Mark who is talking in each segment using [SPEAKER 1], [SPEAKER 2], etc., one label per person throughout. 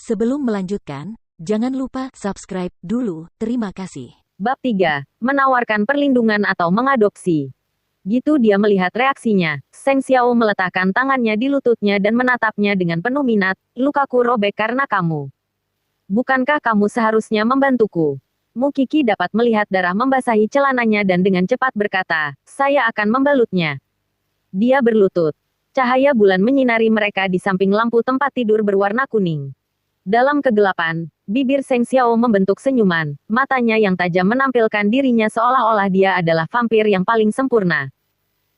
[SPEAKER 1] Sebelum melanjutkan, jangan lupa subscribe dulu. Terima kasih.
[SPEAKER 2] Bab 3. Menawarkan perlindungan atau mengadopsi. Gitu dia melihat reaksinya, Seng Xiao meletakkan tangannya di lututnya dan menatapnya dengan penuh minat. Lukaku robek karena kamu. Bukankah kamu seharusnya membantuku? Mukiki dapat melihat darah membasahi celananya dan dengan cepat berkata, saya akan membalutnya. Dia berlutut. Cahaya bulan menyinari mereka di samping lampu tempat tidur berwarna kuning. Dalam kegelapan, bibir Seng Xiao membentuk senyuman, matanya yang tajam menampilkan dirinya seolah-olah dia adalah vampir yang paling sempurna.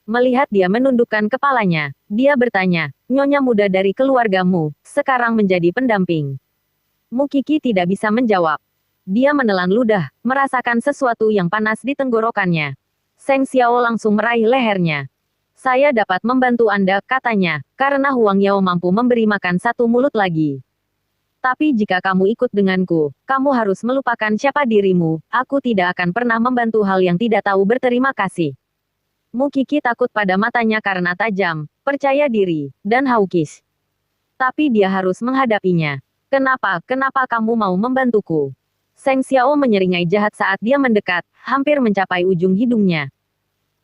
[SPEAKER 2] Melihat dia menundukkan kepalanya, dia bertanya, nyonya muda dari keluargamu, sekarang menjadi pendamping. Mukiki tidak bisa menjawab. Dia menelan ludah, merasakan sesuatu yang panas di tenggorokannya. Seng Xiao langsung meraih lehernya. Saya dapat membantu Anda, katanya, karena Huang Yao mampu memberi makan satu mulut lagi. Tapi jika kamu ikut denganku, kamu harus melupakan siapa dirimu, aku tidak akan pernah membantu hal yang tidak tahu berterima kasih. Mukiki takut pada matanya karena tajam, percaya diri, dan hawkish. Tapi dia harus menghadapinya. Kenapa kamu mau membantuku? Seng Xiao menyeringai jahat saat dia mendekat, hampir mencapai ujung hidungnya.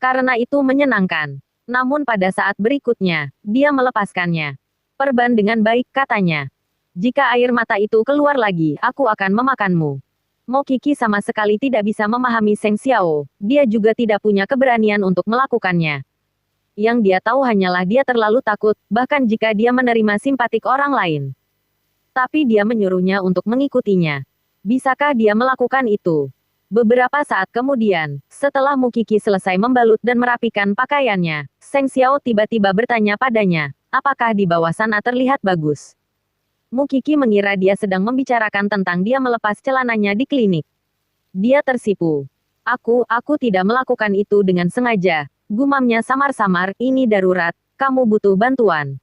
[SPEAKER 2] Karena itu menyenangkan. Namun pada saat berikutnya, dia melepaskannya. Perban dengan baik, katanya. Jika air mata itu keluar lagi, aku akan memakanmu. Mokiki sama sekali tidak bisa memahami Seng Xiao, dia juga tidak punya keberanian untuk melakukannya. Yang dia tahu hanyalah dia terlalu takut, bahkan jika dia menerima simpatik orang lain. Tapi dia menyuruhnya untuk mengikutinya. Bisakah dia melakukan itu? Beberapa saat kemudian, setelah Mukiki selesai membalut dan merapikan pakaiannya, Seng Xiao tiba-tiba bertanya padanya, apakah di bawah sana terlihat bagus? Mukiki mengira dia sedang membicarakan tentang dia melepas celananya di klinik. Dia tersipu. Aku tidak melakukan itu dengan sengaja. Gumamnya samar-samar, ini darurat, kamu butuh bantuan.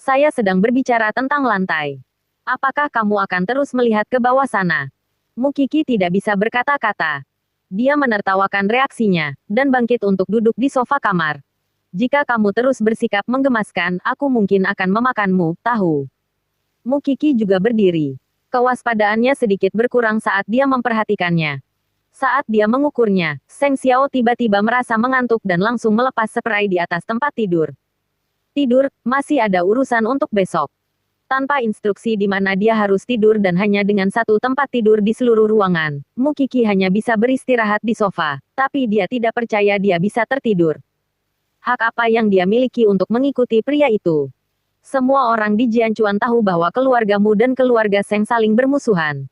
[SPEAKER 2] Saya sedang berbicara tentang lantai. Apakah kamu akan terus melihat ke bawah sana? Mukiki tidak bisa berkata-kata. Dia menertawakan reaksinya, dan bangkit untuk duduk di sofa kamar. Jika kamu terus bersikap menggemaskan, aku mungkin akan memakanmu, tahu. Mukiki juga berdiri. Kewaspadaannya sedikit berkurang saat dia memperhatikannya. Saat dia mengukurnya, Seng Xiao tiba-tiba merasa mengantuk dan langsung melepas spray di atas tempat tidur. Tidur, masih ada urusan untuk besok. Tanpa instruksi di mana dia harus tidur dan hanya dengan satu tempat tidur di seluruh ruangan, Mukiki hanya bisa beristirahat di sofa, tapi dia tidak percaya dia bisa tertidur. Hak apa yang dia miliki untuk mengikuti pria itu? Semua orang di Jianchuan tahu bahwa keluargamu dan keluarga Seng saling bermusuhan.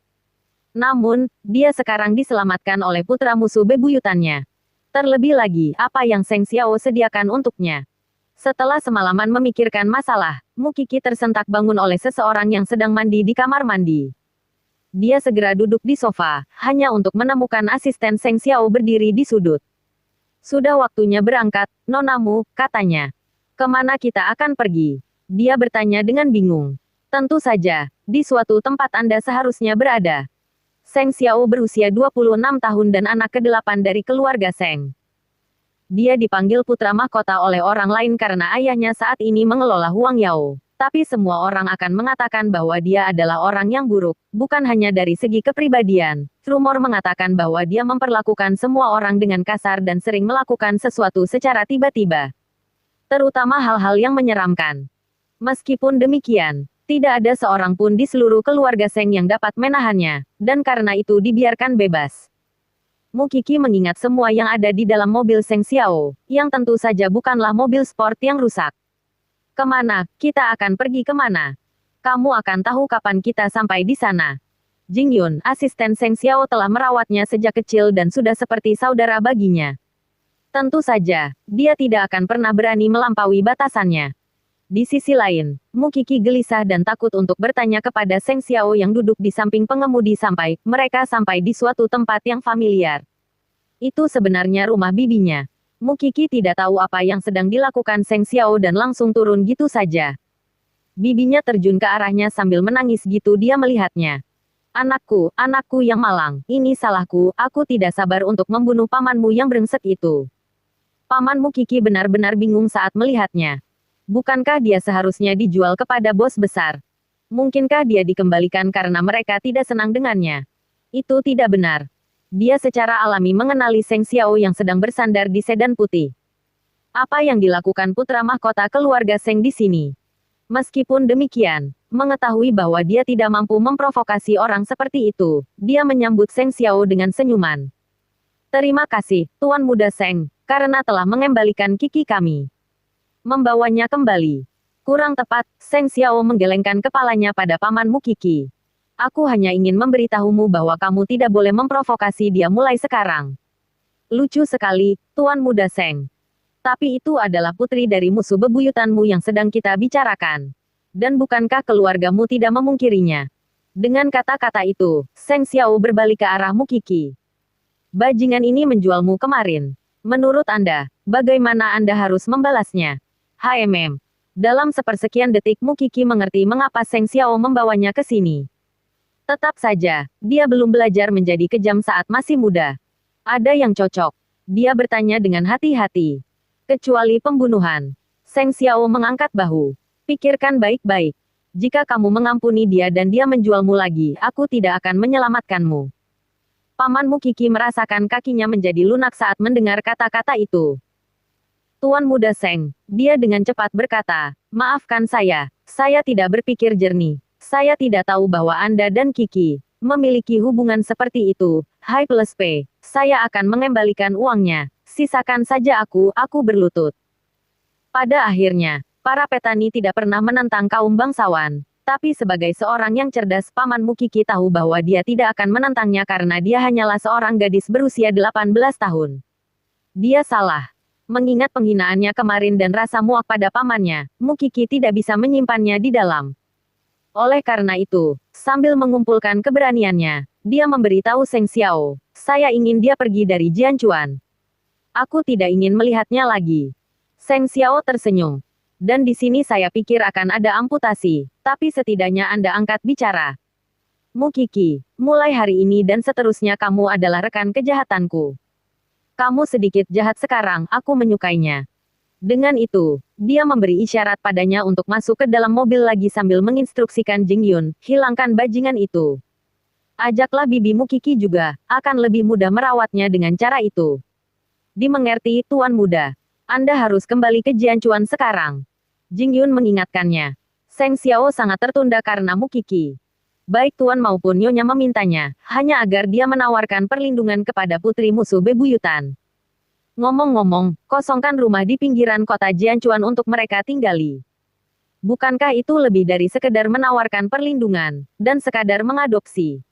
[SPEAKER 2] Namun, dia sekarang diselamatkan oleh putra musuh bebuyutannya. Terlebih lagi, apa yang Seng Xiao sediakan untuknya. Setelah semalaman memikirkan masalah, Mukiki tersentak bangun oleh seseorang yang sedang mandi di kamar mandi. Dia segera duduk di sofa, hanya untuk menemukan asisten Seng Xiao berdiri di sudut. Sudah waktunya berangkat, nonamu, katanya. Kemana kita akan pergi? Dia bertanya dengan bingung. Tentu saja, di suatu tempat Anda seharusnya berada. Seng Xiao berusia 26 tahun dan anak ke-8 dari keluarga Seng. Dia dipanggil putra mahkota oleh orang lain karena ayahnya saat ini mengelola Huang Yao. Tapi semua orang akan mengatakan bahwa dia adalah orang yang buruk, bukan hanya dari segi kepribadian. Rumor mengatakan bahwa dia memperlakukan semua orang dengan kasar dan sering melakukan sesuatu secara tiba-tiba. Terutama hal-hal yang menyeramkan. Meskipun demikian, tidak ada seorang pun di seluruh keluarga Seng yang dapat menahannya, dan karena itu dibiarkan bebas. Mukiki mengingat semua yang ada di dalam mobil Seng Xiao, yang tentu saja bukanlah mobil sport yang rusak. Kemana? Kita akan pergi kemana? Kamu akan tahu kapan kita sampai di sana. Jing Yun, asisten Seng Xiao telah merawatnya sejak kecil dan sudah seperti saudara baginya. Tentu saja, dia tidak akan pernah berani melampaui batasannya. Di sisi lain, Mukiki gelisah dan takut untuk bertanya kepada Seng Xiao yang duduk di samping pengemudi sampai mereka sampai di suatu tempat yang familiar. Itu sebenarnya rumah bibinya. Mukiki tidak tahu apa yang sedang dilakukan Seng Xiao dan langsung turun gitu saja. Bibinya terjun ke arahnya sambil menangis gitu dia melihatnya. Anakku yang malang, ini salahku, aku tidak sabar untuk membunuh pamanmu yang brengsek itu. Paman Mukiki benar-benar bingung saat melihatnya. Bukankah dia seharusnya dijual kepada bos besar? Mungkinkah dia dikembalikan karena mereka tidak senang dengannya? Itu tidak benar. Dia secara alami mengenali Seng Xiao yang sedang bersandar di sedan putih. Apa yang dilakukan putra mahkota keluarga Seng di sini? Meskipun demikian, mengetahui bahwa dia tidak mampu memprovokasi orang seperti itu, dia menyambut Seng Xiao dengan senyuman. Terima kasih, Tuan Muda Seng, karena telah mengembalikan Kiki kami. Membawanya kembali. Kurang tepat, Seng Xiao menggelengkan kepalanya pada pamanmu Kiki. Aku hanya ingin memberitahumu bahwa kamu tidak boleh memprovokasi dia mulai sekarang. Lucu sekali, Tuan Muda Seng. Tapi itu adalah putri dari musuh bebuyutanmu yang sedang kita bicarakan. Dan bukankah keluargamu tidak memungkirinya? Dengan kata-kata itu, Seng Xiao berbalik ke arahmu Kiki. Bajingan ini menjualmu kemarin. Menurut Anda, bagaimana Anda harus membalasnya? Dalam sepersekian detik Kiki mengerti mengapa Seng Xiao membawanya ke sini. Tetap saja, dia belum belajar menjadi kejam saat masih muda. Ada yang cocok. Dia bertanya dengan hati-hati. Kecuali pembunuhan. Seng Xiao mengangkat bahu. Pikirkan baik-baik. Jika kamu mengampuni dia dan dia menjualmu lagi, aku tidak akan menyelamatkanmu. Pamanmu Kiki merasakan kakinya menjadi lunak saat mendengar kata-kata itu. Tuan Muda Seng, dia dengan cepat berkata, maafkan saya tidak berpikir jernih. Saya tidak tahu bahwa Anda dan Kiki memiliki hubungan seperti itu. Hai plus P, saya akan mengembalikan uangnya. Sisakan saja aku berlutut. Pada akhirnya, para petani tidak pernah menentang kaum bangsawan. Tapi sebagai seorang yang cerdas, pamanmu Kiki tahu bahwa dia tidak akan menentangnya karena dia hanyalah seorang gadis berusia 18 tahun. Dia salah. Mengingat penghinaannya kemarin dan rasa muak pada pamannya, Kiki tidak bisa menyimpannya di dalam. Oleh karena itu, sambil mengumpulkan keberaniannya, dia memberitahu Seng Xiao, saya ingin dia pergi dari Jianchuan. Aku tidak ingin melihatnya lagi. Seng Xiao tersenyum. Dan di sini saya pikir akan ada amputasi, tapi setidaknya Anda angkat bicara. Kiki, mulai hari ini dan seterusnya kamu adalah rekan kejahatanku. Kamu sedikit jahat sekarang, aku menyukainya. Dengan itu, dia memberi isyarat padanya untuk masuk ke dalam mobil lagi sambil menginstruksikan Jing Yun, hilangkan bajingan itu. Ajaklah bibimu Kiki juga, akan lebih mudah merawatnya dengan cara itu. Dimengerti, Tuan Muda. Anda harus kembali ke Jianchuan sekarang. Jing Yun mengingatkannya. Seng Xiao sangat tertunda karena Kiki. Baik Tuan maupun Nyonya memintanya, hanya agar dia menawarkan perlindungan kepada putri musuh bebuyutan. Ngomong-ngomong, kosongkan rumah di pinggiran kota Jianchuan untuk mereka tinggali. Bukankah itu lebih dari sekedar menawarkan perlindungan, dan sekadar mengadopsi?